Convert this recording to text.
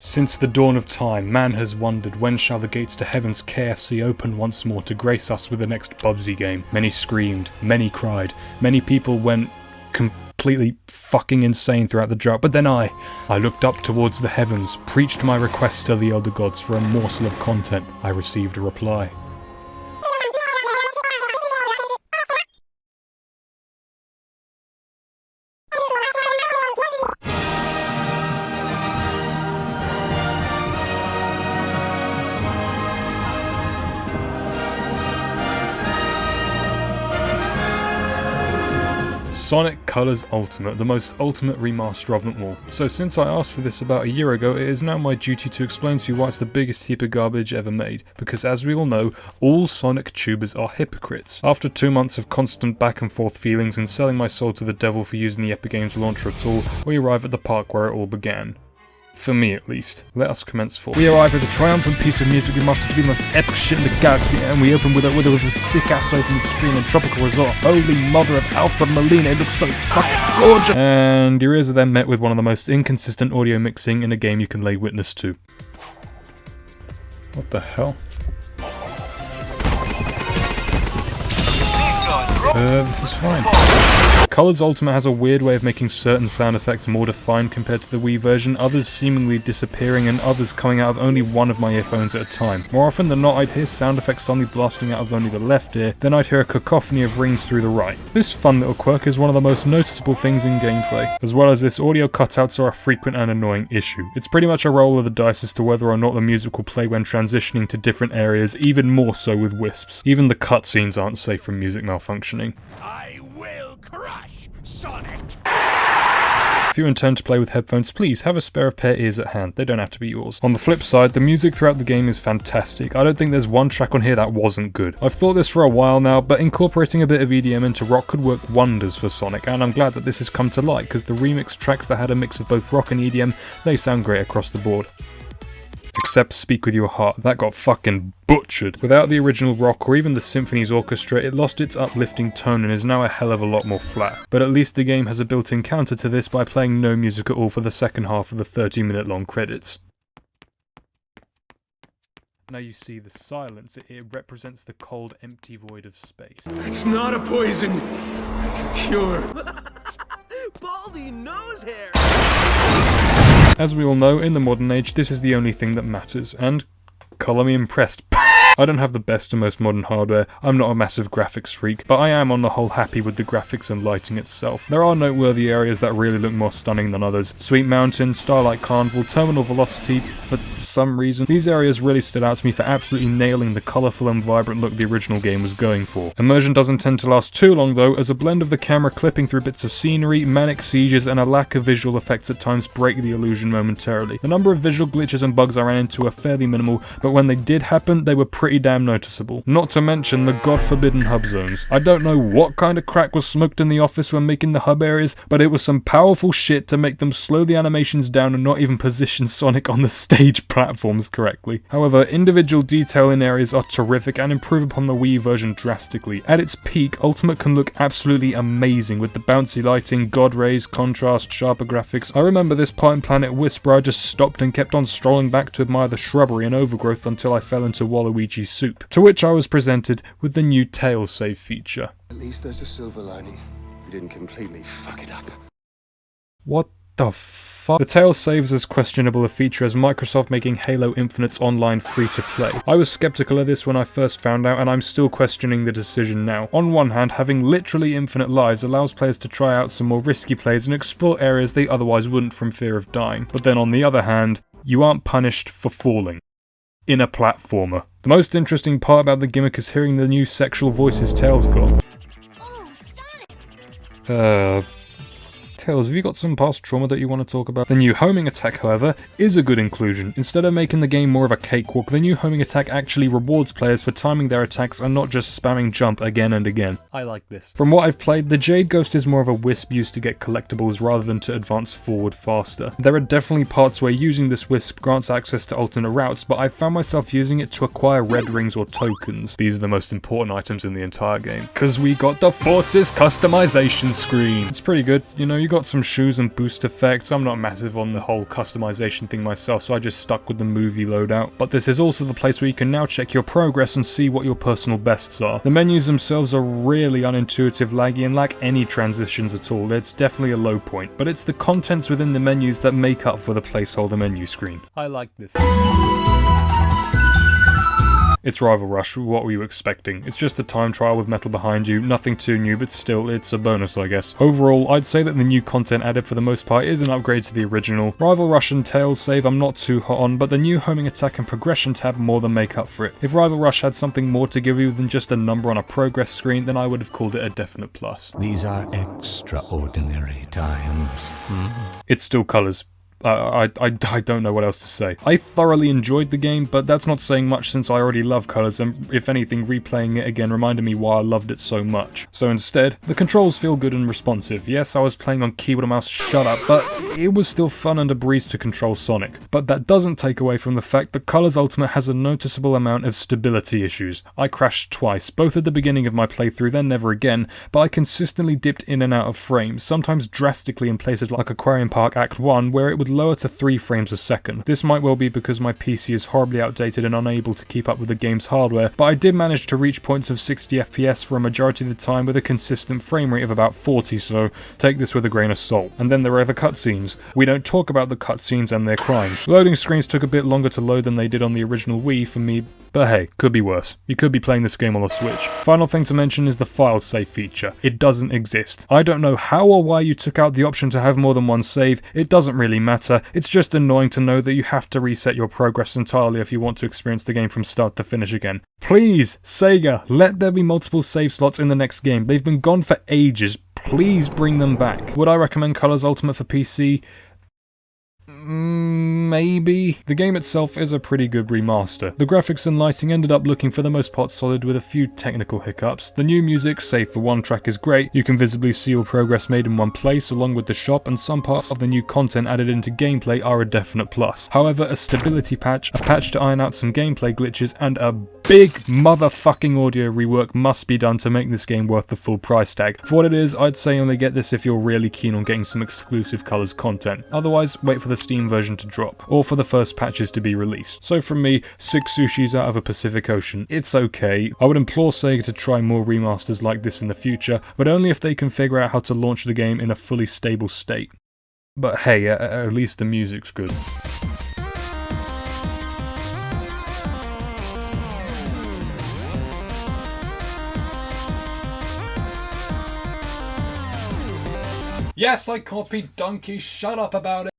Since the dawn of time, man has wondered when shall the gates to heaven's KFC open once more to grace us with the next Bubsy game. Many screamed, many cried, many people went completely fucking insane throughout the drought, but then I looked up towards the heavens, preached my requests to the elder gods for a morsel of content. I received a reply. Sonic Colors Ultimate, the most ultimate remaster of them all. So since I asked for this about a year ago, it is now my duty to explain to you why it's the biggest heap of garbage ever made, because as we all know, all Sonic tubers are hypocrites. After 2 months of constant back and forth feelings and selling my soul to the devil for using the Epic Games launcher at all, we arrive at the park where it all began. For me, at least. Let us commence forth. We arrive at a triumphant piece of music remastered to be the most epic shit in the galaxy, and we open with a sick-ass opening screen and tropical resort. Holy mother of Alfred Molina, it looks so fucking gorgeous! And your ears are then met with one of the most inconsistent audio mixing in a game you can lay witness to. What the hell? This is fine. Colors Ultimate has a weird way of making certain sound effects more defined compared to the Wii version, others seemingly disappearing and others coming out of only one of my earphones at a time. More often than not, I'd hear sound effects suddenly blasting out of only the left ear, then I'd hear a cacophony of rings through the right. This fun little quirk is one of the most noticeable things in gameplay. As well as this, audio cutouts are a frequent and annoying issue. It's pretty much a roll of the dice as to whether or not the music will play when transitioning to different areas, even more so with wisps. Even the cutscenes aren't safe from music malfunctioning. I will crush Sonic! If you intend to play with headphones, please have a spare of pair ears at hand. They don't have to be yours. On the flip side, the music throughout the game is fantastic. I don't think there's one track on here that wasn't good. I've thought this for a while now, but incorporating a bit of EDM into rock could work wonders for Sonic, and I'm glad that this has come to light, because the remix tracks that had a mix of both rock and EDM, they sound great across the board. Except Speak With Your Heart, that got fucking butchered. Without the original rock or even the symphony's orchestra, it lost its uplifting tone and is now a hell of a lot more flat. But at least the game has a built-in counter to this by playing no music at all for the second half of the 30-minute long credits. Now you see the silence, it represents the cold, empty void of space. It's not a poison, it's a cure. Baldy nose hair! As we all know, in the modern age, this is the only thing that matters, and colour me impressed. I don't have the best and most modern hardware, I'm not a massive graphics freak, but I am on the whole happy with the graphics and lighting itself. There are noteworthy areas that really look more stunning than others. Sweet Mountain, Starlight Carnival, Terminal Velocity, for some reason. These areas really stood out to me for absolutely nailing the colourful and vibrant look the original game was going for. Immersion doesn't tend to last too long though, as a blend of the camera clipping through bits of scenery, manic sieges, and a lack of visual effects at times break the illusion momentarily. The number of visual glitches and bugs I ran into are fairly minimal, but when they did happen, they were pretty damn noticeable. Not to mention the god-forbidden hub zones. I don't know what kind of crack was smoked in the office when making the hub areas, but it was some powerful shit to make them slow the animations down and not even position Sonic on the stage platforms correctly. However, individual detail in areas are terrific and improve upon the Wii version drastically. At its peak, Ultimate can look absolutely amazing with the bouncy lighting, god rays, contrast, sharper graphics. I remember this part in Planet Wisp where I just stopped and kept on strolling back to admire the shrubbery and overgrowth until I fell into Waluigi's soup. To which I was presented with the new Tails save feature. At least there's a silver lining. We didn't completely fuck it up. What the fuck? The Tails saves as questionable a feature as Microsoft making Halo Infinite's online free to play. I was skeptical of this when I first found out, and I'm still questioning the decision now. On one hand, having literally infinite lives allows players to try out some more risky plays and explore areas they otherwise wouldn't from fear of dying. But then on the other hand, you aren't punished for falling in a platformer. The most interesting part about the gimmick is hearing the new sexual voices Tails got. Tails, have you got some past trauma that you want to talk about? The new homing attack, however, is a good inclusion. Instead of making the game more of a cakewalk, the new homing attack actually rewards players for timing their attacks and not just spamming jump again and again. I like this. From what I've played, the Jade Ghost is more of a wisp used to get collectibles rather than to advance forward faster. There are definitely parts where using this wisp grants access to alternate routes, but I found myself using it to acquire red rings or tokens. These are the most important items in the entire game. Cause we got the Forces customization screen. It's pretty good, you know, you got got some shoes and boost effects. I'm not massive on the whole customization thing myself, so I just stuck with the movie loadout. But this is also the place where you can now check your progress and see what your personal bests are. The menus themselves are really unintuitive, laggy, and lack any transitions at all. It's definitely a low point, but it's the contents within the menus that make up for the placeholder menu screen. I like this. It's Rival Rush, what were you expecting? It's just a time trial with metal behind you, nothing too new, but still, it's a bonus I guess. Overall, I'd say that the new content added for the most part is an upgrade to the original. Rival Rush and Tails save I'm not too hot on, but the new homing attack and progression tab more than make up for it. If Rival Rush had something more to give you than just a number on a progress screen, then I would have called it a definite plus. These are extraordinary times. It's still colours. I don't know what else to say. I thoroughly enjoyed the game, but that's not saying much since I already love colours, and if anything, replaying it again reminded me why I loved it so much. So instead, the controls feel good and responsive. Yes, I was playing on keyboard and mouse, shut up, but it was still fun and a breeze to control Sonic. But that doesn't take away from the fact that Colors Ultimate has a noticeable amount of stability issues. I crashed twice, both at the beginning of my playthrough, then never again, but I consistently dipped in and out of frames, sometimes drastically in places like Aquarium Park Act 1, where it would lower to 3 frames a second. This might well be because my PC is horribly outdated and unable to keep up with the game's hardware, but I did manage to reach points of 60 FPS for a majority of the time with a consistent frame rate of about 40, so take this with a grain of salt. And then there are the cutscenes. We don't talk about the cutscenes and their crimes. Loading screens took a bit longer to load than they did on the original Wii for me, but hey, could be worse. You could be playing this game on the Switch. Final thing to mention is the file save feature. It doesn't exist. I don't know how or why you took out the option to have more than one save. It doesn't really matter. It's just annoying to know that you have to reset your progress entirely if you want to experience the game from start to finish again. Please, Sega, let there be multiple save slots in the next game. They've been gone for ages. Please bring them back. Would I recommend Colors Ultimate for PC? Maybe. The game itself is a pretty good remaster. The graphics and lighting ended up looking for the most part solid with a few technical hiccups. The new music, save for one track, is great. You can visibly see all progress made in one place along with the shop, and some parts of the new content added into gameplay are a definite plus. However, a stability patch, a patch to iron out some gameplay glitches, and a big motherfucking audio rework must be done to make this game worth the full price tag. For what it is, I'd say only get this if you're really keen on getting some exclusive Colors content. Otherwise, wait for the Steam version to drop, or for the first patches to be released. So from me, 6 sushis out of a Pacific Ocean. It's okay. I would implore Sega to try more remasters like this in the future, but only if they can figure out how to launch the game in a fully stable state. But hey, at least the music's good. Yes, I copied Donkey, shut up about it.